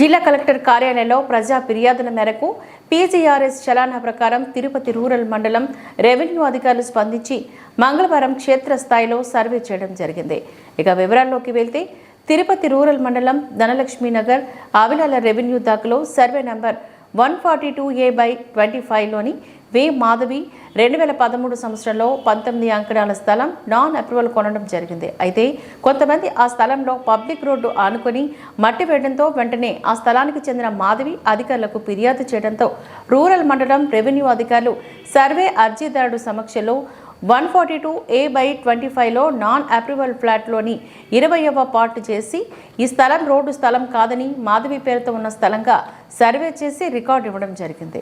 జిల్లా కలెక్టర్ కార్యాలయంలో ప్రజా ఫిర్యాదుల మేరకు పీజీఆర్ఎస్ చలానా ప్రకారం తిరుపతి రూరల్ మండలం రెవెన్యూ అధికారులు స్పందించి మంగళవారం క్షేత్రస్థాయిలో సర్వే చేయడం జరిగింది. ఇక వివరాల్లోకి వెళ్తే తిరుపతి రూరల్ మండలం ధనలక్ష్మీ నగర్ ఆవిలాల రెవెన్యూ దాఖలో సర్వే నంబర్ 142A/25లోని వే మాధవి 2013 సంవత్సరంలో 19 అంకణాల స్థలం నాన్ అప్రూవల్ కొనడం జరిగింది. అయితే కొంతమంది ఆ స్థలంలో పబ్లిక్ రోడ్డు ఆనుకొని మట్టి వేయడంతో వెంటనే ఆ స్థలానికి చెందిన మాధవి అధికారులకు ఫిర్యాదు చేయడంతో రూరల్ మండలం రెవెన్యూ అధికారులు సర్వే అర్జీదారుడు సమక్షంలో 142A/25లో నాన్ అప్రూవల్ ఫ్లాట్లోని 20వ పార్ట్ చేసి ఈ స్థలం రోడ్డు స్థలం కాదని మాధవి పేరుతో ఉన్న స్థలంగా సర్వే చేసి రికార్డు ఇవ్వడం జరిగింది.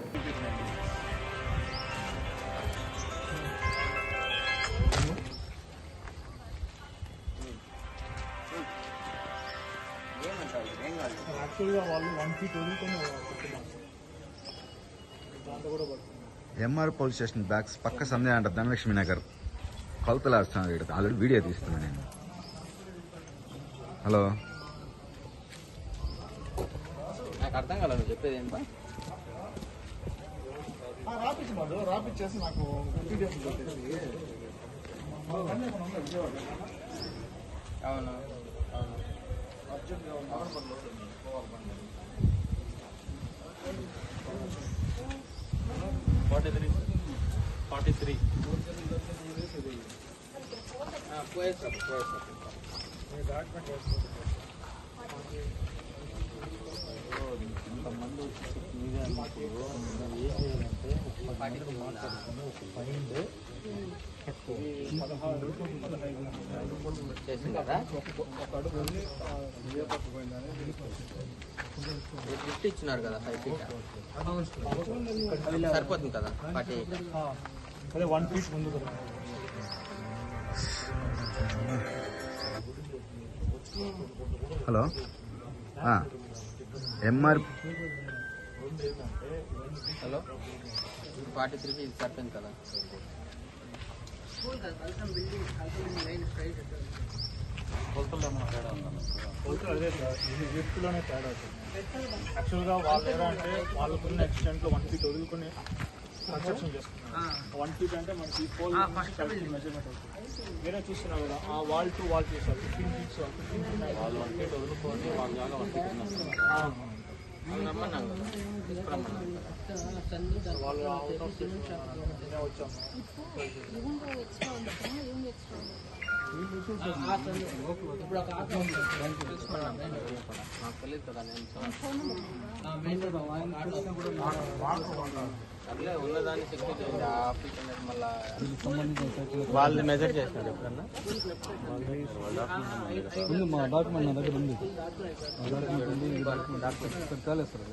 ఎంఆర్ పోలీస్ స్టేషన్ బ్యాక్స్ పక్క సందే అంట ధనలక్ష్మీ నగర్ కొలతలు ఆడుతున్నాడు. ఆల్రెడీ వీడియో తీస్తున్నా నేను. హలో, నాకు అర్థం కాలేదు చెప్పేది ఏంటో. రాపిచ్చేసి నాకు అవును లిఫ్ట్ ఇచ్చినారు కదా 5 feet సరిపోతుంది కదా 48. అదే 1 feet ముందు కదా. హలో, ఎంఆర్ హలో 43 feet సరిపోయింది కదా. అదే సార్, ఇది లిఫ్ట్లోనే తేడా అవుతుంది. యాక్చువల్గా వాళ్ళు ఎలా అంటే వాళ్ళకున్న ఎక్స్టెంట్లో 1 feet వదులుకొని కన్స్ట్రక్షన్ చేస్తున్నారు. 1 feet అంటే మనకి పోల్ మెజర్మెంట్ అవుతుంది. వేరే చూస్తున్నారు కదా, ఆ వాల్ టు వాల్ చేస్తారు 15 feet. 15 feet వాళ్ళు 1 feet వదులుకొని వాళ్ళ జాగా 1 feet రమ్మన్నాను కదా, తీసుకురమ్మన్నాను కదా. వాళ్ళు అవుట్ ఆఫ్ వచ్చాము. నాకు తెలియదు కదా, నేను అట్లే ఉన్నదాన్ని చెక్ చేయండి. ఆ ఫీట్ అనేది మళ్ళీ వాళ్ళు మెజర్ చేసినారు ఎప్పుడన్నా. మా డాక్యుమెంట్ నా దగ్గర ఉంది. డాక్యుమెంట్ కాలేదు సార్.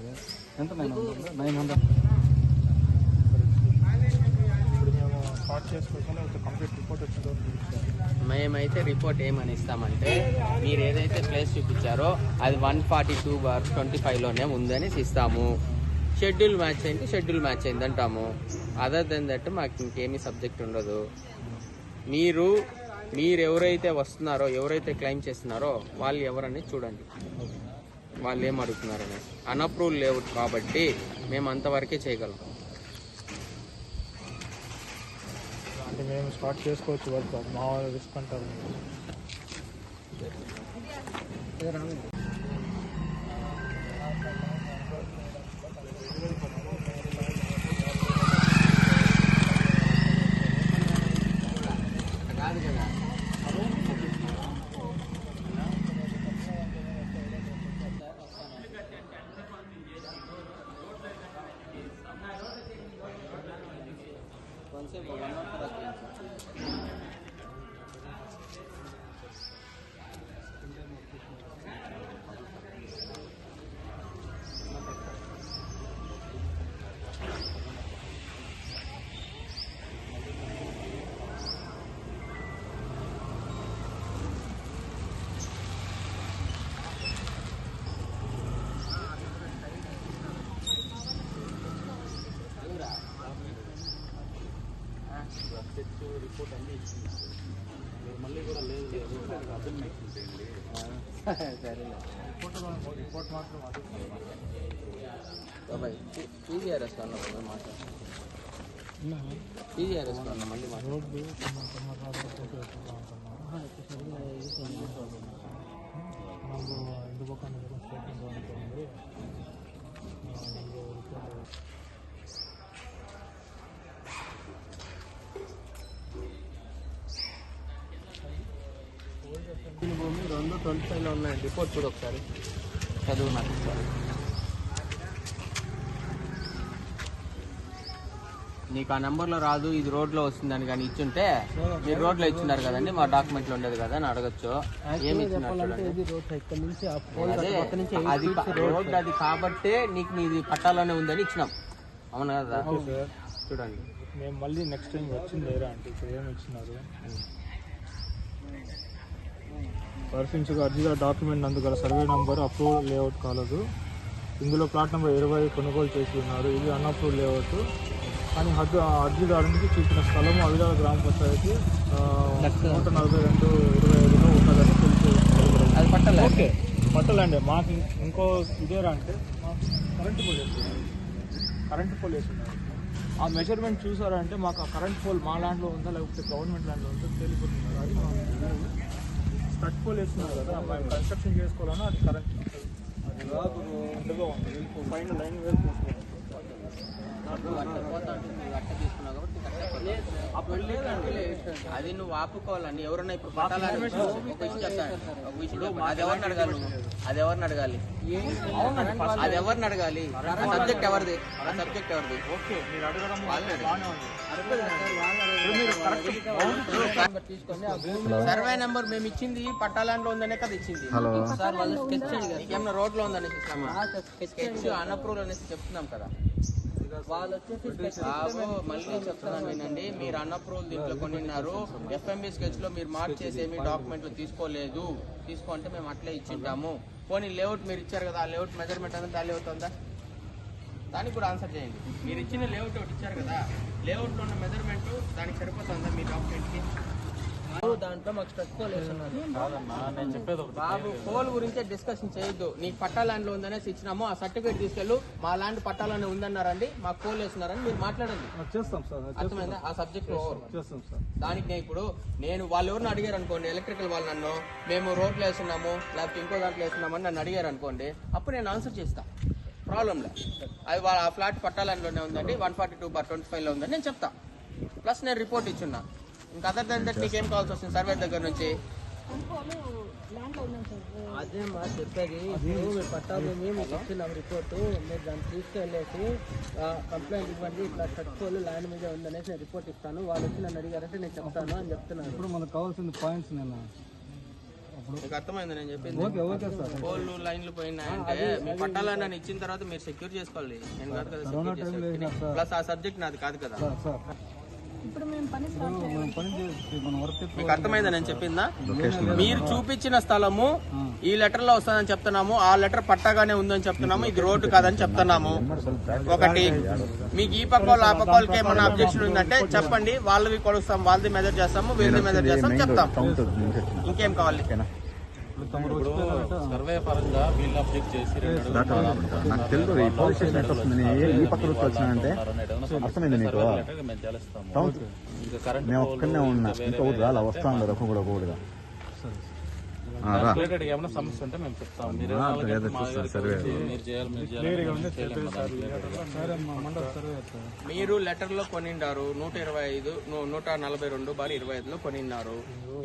ఎంత 900. మేమైతే రిపోర్ట్ ఏమని ఇస్తామంటే, మీరు ఏదైతే ప్లేస్ చూపించారో అది 142/25లోనే ఉందని ఇస్తాము. షెడ్యూల్ మ్యాచ్ అయింది, షెడ్యూల్ మ్యాచ్ అయింది అంటాము. అదర్ దెన్ దట్ మాకు ఇంకేమీ సబ్జెక్ట్ ఉండదు. మీరు ఎవరైతే వస్తున్నారో, ఎవరైతే క్లెయిమ్ చేస్తున్నారో వాళ్ళు ఎవరని చూడండి, వాళ్ళు ఏం అడుగుతున్నారని. అన్అప్రూవ్డ్ లేఅవుట్ కాబట్టి మేము అంతవరకే చేయగలం. అంటే మేము స్టార్ట్ చేసుకోవచ్చు వర్క్, మా రిస్క్ అంటారు. కాదు కదా, కొంతసేపు 1 hour రిపోర్ట్ అన్నీ ఇచ్చింది. మళ్ళీ కూడా లేదు లేదు అర్థం చేయండి. సరేలే. రిపోర్ట్ మాత్రం అదే బాబాయ్ పీజీఆర్ఎస్ అన్నప్పుడు మాట్లాడు పీజీఆర్ఎస్ అన్న మళ్ళీ రోడ్డు ఎందుకు భూమి 225లో ఉన్నాయి రిపోర్ట్ చూడు ఒకసారి చదువు నాకు ఒకసారి. నీకు ఆ నెంబర్లో రాదు ఇది రోడ్లో వస్తుందని కానీ ఇచ్చుంటే మీరు రోడ్లో ఇచ్చినారు కదండి మా డాక్యుమెంట్లో ఉండేది కదా అని అడగచ్చు. ఏమి ఇచ్చినారు అది రోడ్ అది కాబట్టే నీకు నీది పట్టాలోనే ఉందని ఇచ్చినాం అవును కదా చూడండి. మేము మళ్ళీ నెక్స్ట్ టైం వచ్చింది లేరా అంటే ఇక్కడ ఏమి ఇచ్చినారు పరిశీలించగా అర్జీగా డాక్యుమెంట్ నందుగల సర్వే నంబర్ అప్రూవల్ లేఅవుట్ కాలేదు. ఇందులో ప్లాట్ నెంబర్ 20 కొనుగోలు చేసి ఉన్నారు. ఇది అన్అప్రూవ్డ్ లేఅవుట్ కానీ అర్జీదారునికి చూపిన స్థలం అవిలాల గ్రామ పంచాయతీ 142/25లో ఉన్నదని తెలిసి ఓకే పట్టలండి. మాకు ఇంకో ఇదేరా అంటే మాకు కరెంట్ పోల్ వేస్తున్నారు. ఆ మెజర్మెంట్ చూసారంటే మాకు ఆ కరెంట్ పోల్ మా ల్యాండ్లో ఉందా లేకపోతే గవర్నమెంట్ ల్యాండ్లో ఉందా తెలియపోతున్నారు. అది మాకు స్టడ్ పోల్ వేస్తున్నారు కదా మేము కన్స్ట్రక్షన్ చేసుకోవాలన్నా అది కరెంట్ అందులో ఉంది. పైన లైన్ వేరు అది నువ్వు ఆపుకోవాలండి. ఎవరన్నా ఇప్పుడు పట్టాలని ఒక విషయం చెప్తాను. అది ఎవరిని అడగాలి అది ఎవరిని అడగాలి అది ఎవరిని అడగాలి ఆ సబ్జెక్ట్ ఎవరిది ఆ సబ్జెక్ట్ ఎవరిది ఓకే మీరు అడగడం తీసుకొని సర్వే నెంబర్ మేము ఇచ్చింది పట్టాలాండ్ లో ఉందనే కదా ఇచ్చింది. సార్ వాళ్ళు స్కెచ్ ఏమన్నా రోడ్ లో ఉందని స్కెచ్ అన్అప్రూవల్ అనేసి చెప్తున్నాం కదా. వాళ్ళు వచ్చేసి మళ్ళీ చెప్తున్నాను వినండి. మీరు అన్అప్రూవల్ దీంట్లో కొనిన్నారు. ఎఫ్ఎంబి స్కెచ్ లో మీరు మార్క్ చేసేమి డాక్యుమెంట్లు తీసుకోలేదు. తీసుకుంటే మేము అట్లే ఇచ్చింటాము. పోనీ లేఅవుట్ మీరు ఇచ్చారు కదా ఆ లేఅవుట్ మెజర్మెంట్ అనేది టాలీ అవుతుందా దానికి కూడా ఆన్సర్ చేయండి. మీరు ఇచ్చిన లేఅవుట్ ఒకటి ఇచ్చారు కదా లేఅవుట్ లో ఉన్న మెజర్మెంట్ దానికి సరిపోతుందా మీ డాక్యుమెంట్ కి? దాంట్లో మాకు స్ట్రక్ పోల్ వేస్తున్నారు బాబు. పోల్ గురించే డిస్కషన్ చేయొద్దు. నీకు పట్టా ల్యాండ్ లో ఉందనేసి ఇచ్చినాము. ఆ సర్టిఫికేట్ తీసుకెళ్ళు మా ల్యాండ్ పట్టాలోనే ఉందన్నారండి మాకు పోల్ వేస్తున్నారని మీరు మాట్లాడండి. చేస్తాం సార్ అర్థమైందా ఆ సబ్జెక్ట్ చేస్తాం సార్. దానికి నేను ఇప్పుడు నేను వాళ్ళు ఎవరిని అడిగారు అనుకోండి ఎలక్ట్రికల్ వాళ్ళు నన్ను మేము రోడ్లు వేస్తున్నాము లేకపోతే ఇంకో దాంట్లో వేస్తున్నామని నన్ను అడిగారు అనుకోండి అప్పుడు నేను ఆన్సర్ చేస్తా ప్రాబ్లం లేదు. అది ఆ ఫ్లాట్ పట్టా ల్యాండ్లోనే ఉందండి 142/25లో ఉందని నేను చెప్తా. ప్లస్ నేను రిపోర్ట్ ఇచ్చున్నా. ఇంకా అదర్ దాన్ దట్ నీకేం కావాల్సి వస్తుంది సర్వే దగ్గర నుంచి? అదే మా చెప్పేది. మీరు పట్టాభూమి మీకు ఇచ్చినాం రిపోర్టు మీరు దాన్ని తీసుకెళ్ళేసి కంప్లైంట్ ఇవ్వండి ఇట్లా కట్టుకోలు ల్యాండ్ మీద ఉందనేసి నేను రిపోర్ట్ ఇస్తాను. వాళ్ళు వచ్చి నన్ను అడిగారంటే నేను చెప్తాను అని చెప్తున్నాను. ఇప్పుడు మనకు కావాల్సిన పాయింట్స్ నేను మీకు అర్థమైంది నేను చెప్పింది. Okay sir. పోల్లు లైన్లు పోయినాయంటే మీ పట్టాలని నన్ను ఇచ్చిన తర్వాత మీరు సెక్యూర్ చేసుకోవాలి. నేను కాదు కదా సెక్యూర్ చేసేది. ప్లస్ ఆ సబ్జెక్ట్ నాది కాదు కదా. మీకు అర్థమైందా నేను చెప్పిందా? మీరు చూపించిన స్థలము ఈ లెటర్ లో వస్తుందని చెప్తున్నాము. ఆ లెటర్ పట్టాగానే ఉందని చెప్తున్నాము. ఇది రోడ్డు కాదని చెప్తున్నాము. ఒకటి మీకు ఈ పక్క వాళ్ళు ఆ పక్క వాళ్ళకి ఏమన్నా అబ్జెక్షన్ ఉందంటే చెప్పండి. వాళ్ళవి కొలుస్తాం వాళ్ళది మెజర్ చేస్తాము వీళ్ళది మెజర్ చేస్తాం చెప్తాం. ఇంకేం కావాలి? సర్వే పరంగా వీళ్ళు అప్డేట్ చేసి నాకు తెలుసు ఈ పోలీస్ స్టేషన్ ఎట్లా వస్తుంది ఈ పక్క రూట్ వచ్చినానంటే అర్థమైంది నీకు. నేను ఒక్కనే ఉన్నా ఇంకొకటి రాలా వస్తా ఉన్నారు ఒక్క కూడా ఒకటిగా ఏమైనా సమస్య ఉంటే మేము చెప్తాం. మీరు మీరు లెటర్ లో కొనిండారు 142/25లో కొనిన్నారు.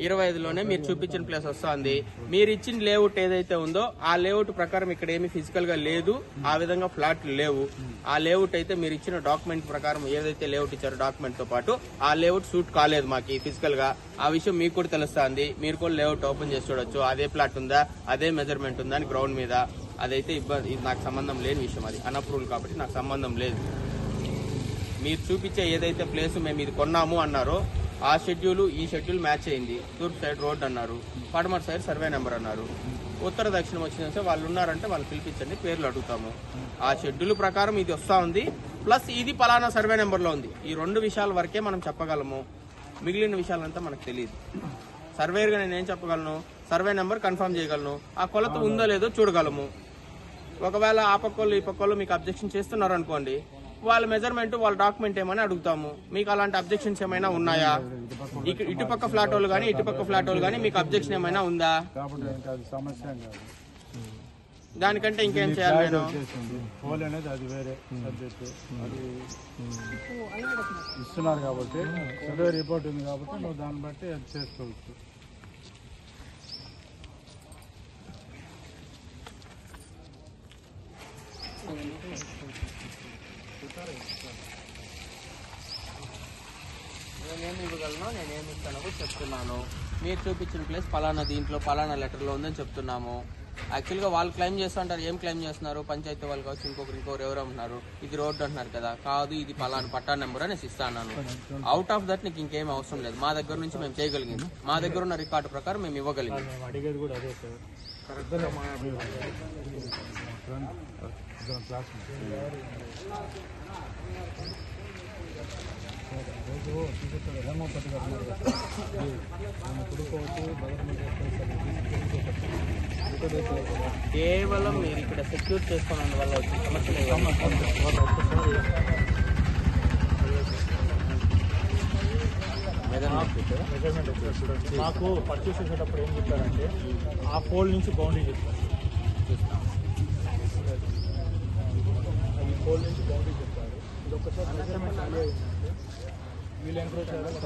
25లోనే మీరు చూపించిన ప్లేస్ వస్తుంది. మీరు ఇచ్చిన లేఅవుట్ ఏదైతే ఉందో ఆ లేఅవుట్ ప్రకారం ఇక్కడ ఏమి ఫిజికల్ గా లేదు. ఆ విధంగా ఫ్లాట్లు లేవు. ఆ లేఅవుట్ అయితే మీరు ఇచ్చిన డాక్యుమెంట్ ప్రకారం ఏదైతే లేఅవుట్ ఇచ్చారో డాక్యుమెంట్ తో పాటు ఆ లేఅవుట్ సూట్ కాలేదు మాకు ఫిజికల్ గా. ఆ విషయం మీకు కూడా తెలుస్తుంది. మీరు కూడా లేఅవుట్ ఓపెన్ చేసి చూడొచ్చు. అదే ప్లాట్ ఉందా అదే మెజర్మెంట్ ఉందా అని గ్రౌండ్ మీద. అదైతే ఇబ్బంది ఇది నాకు సంబంధం లేని విషయం. అది అన్అప్రూవల్ కాబట్టి నాకు సంబంధం లేదు. మీరు చూపించే ఏదైతే ప్లేస్ మేము ఇది కొన్నాము అన్నారో ఆ షెడ్యూల్ ఈ షెడ్యూల్ మ్యాచ్ అయింది. తూర్పు సైడ్ రోడ్ అన్నారు, పడమర సైడ్ సర్వే నెంబర్ అన్నారు. ఉత్తర దక్షిణం వచ్చిన వాళ్ళు ఉన్నారంటే వాళ్ళు పిలిపించండి పేర్లు అడుగుతాము. ఆ షెడ్యూల్ ప్రకారం ఇది వస్తా ఉంది. ప్లస్ ఇది పలానా సర్వే నెంబర్లో ఉంది. ఈ 2 విషయాల వరకే మనం చెప్పగలము. మిగిలిన విషయాలంతా మనకు తెలియదు. సర్వేర్గా నేను ఏం చెప్పగలను? సర్వే నెంబర్ కన్ఫర్మ్ చేయగలను, ఆ కొలత ఉందో లేదో చూడగలము. ఒకవేళ ఆ పక్కోళ్ళు ఈ పక్కోళ్ళు మీకు అబ్జెక్షన్ చేస్తున్నారు అనుకోండి, వాళ్ళ మెజర్మెంట్ వాళ్ళ డాక్యుమెంట్ ఏమని అడుగుతాము. మీకు అలాంటి అబ్జెక్షన్స్ ఏమైనా ఉన్నాయా? ఇటుపక్క ఫ్లాట్ వాళ్ళు కానీ ఇటుపక్క ఫ్లాట్ వాళ్ళు కానీ మీకు అబ్జెక్షన్ ఏమైనా ఉందా? కాబట్టి ఇంకా అది సమస్య కాదు. దానికంటే ఇంకేం చేయాలి నేను? పోల్ అనేది అది వేరే సబ్జెక్ట్, అది ఇస్తున్నారు కాబట్టి సర్వే రిపోర్ట్ ఉంది కాబట్టి నువ్వు దాన్ని బట్టి అది చేసుకోవచ్చు. నేనేమి ఇవ్వగలను, నేనేమి ఇస్తానో కూడా చెప్తున్నాను. మీరు చూపించిన ప్లేస్ పలానా దీంట్లో పలానా లెటర్లో ఉందని చెప్తున్నాము. యాక్చువల్గా వాళ్ళు క్లెయిమ్ చేస్తూ ఉంటారు. ఏం క్లెయిమ్ చేస్తున్నారు? పంచాయతీ వాళ్ళు కావచ్చు, ఇంకొకరు ఎవరు అంటున్నారు, ఇది రోడ్డు అంటున్నారు కదా. కాదు, ఇది పలానా పట్టా నెంబర్ అనేసి ఇస్తాను. అవుట్ ఆఫ్ దట్ నీకు ఇంకేం అవసరం లేదు. మా దగ్గర నుంచి మేము చేయగలిగింది, మా దగ్గర ఉన్న రికార్డు ప్రకారం మేము ఇవ్వగలిగాం. అడిగేది కూడా అదే సార్. కరెక్ట్గా మా క్లాస్ కేవలం మీరు ఇక్కడ సెక్యూర్ చేసుకోవడం వల్ల వచ్చే సమస్యలు మెజర్మెంట్ మాకు పర్చేస్ చేసేటప్పుడు ఏం చెప్పారంటే ఆ పోల్ నుంచి బౌండరీ చెప్పారు. ఈ పోల్ నుంచి బౌండరీ చెప్పారు. ఇది ఒక్కసారి మెజర్మెంట్ వీళ్ళు ఎంక్రోచ్ చేయాలి.